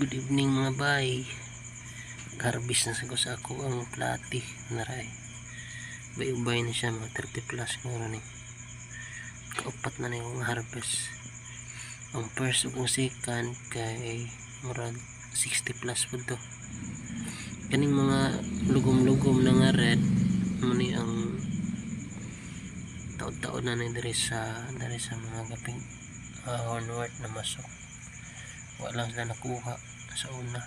Good evening mga bay. Harvest na sa ako ang plati naray. Bay-ubay na siya mga 30 plus ngayon ni. Kaupat na yung harvest. Ang first ug second kay murag 60 plus po to. Kaning mga lugom-lugom na nga red muni ang taon-taon na dari sa mga gaping hornwort na masok. Wala sila nakuha sa una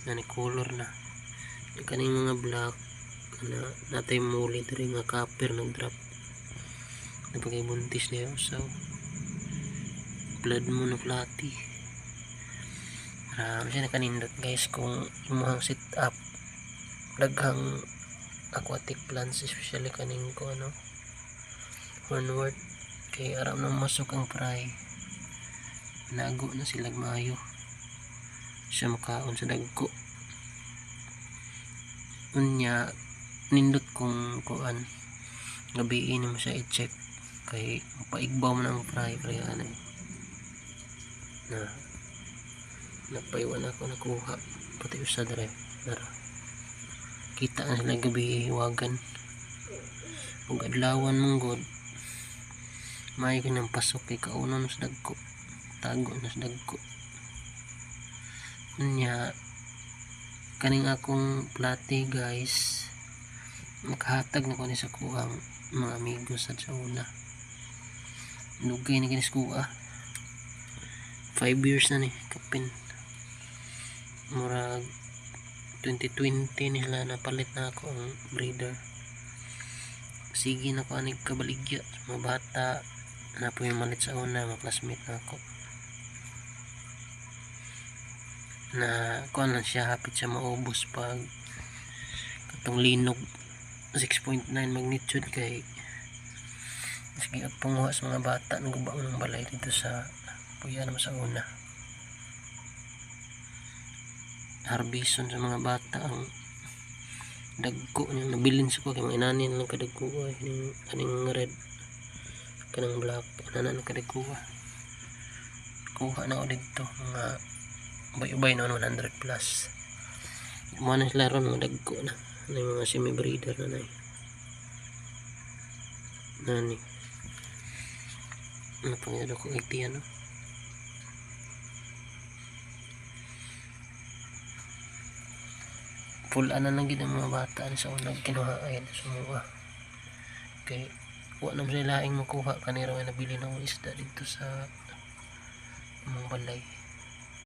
na ni color na yung kaning mga black na natay muli diri nga copper nag drop na pagay buntis niya so blood mo na plati siya na kanindot guys kung imuhang sit up daghang aquatic plants especially kaning ko hornwort kay aram na masok ang fry nago na sila maayo siya makaon sa dagko unya nindot kung kuan gabiin mo siya i-check kay paigbaw mo na ang fry anay na napaiwan ako nakuha pati usa dere dara kita na sila gabi iwagan ug adlawan mong god may kinang pasok kay kaunon sa dagko tago na sa dagko nya kaning akong plati guys makahatag na ko ni sa kuang mga amigos sa una lugay na kinis kuha 5 years na ni kapin murag 2020 nila napalit na ako ang breeder sige na ko anig kabaligya mga bata na po yung malit sa una mga classmate na ako na kuan lang siya hapit siya maubos pag katong linog 6.9 magnitude kay sige at panguha sa mga bata nagubang ng balay dito sa puya naman sa una harbison sa mga bata ang dagko niyang nabilin sa ko kay mga inanin lang kadagko kaning red kanang black inanan lang kadagko kuha na ako dito mga ubay-ubay na 100 plus mga na sila ron mga dagko na yung mga semi breeder na nani ano pang yun ako 80 full ana lang gid ang mga bata sa unang kinuha ay sumuha kay wa na sila laing makuha kanira nga nabili ng isda dito sa mga balay